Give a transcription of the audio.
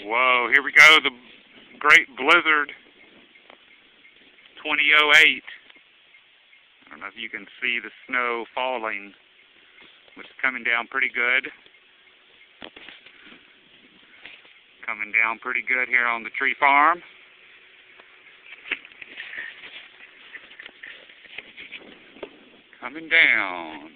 Whoa, here we go, the Great Blizzard 2008. I don't know if you can see the snow falling, which is coming down pretty good. Coming down pretty good here on the tree farm. Coming down.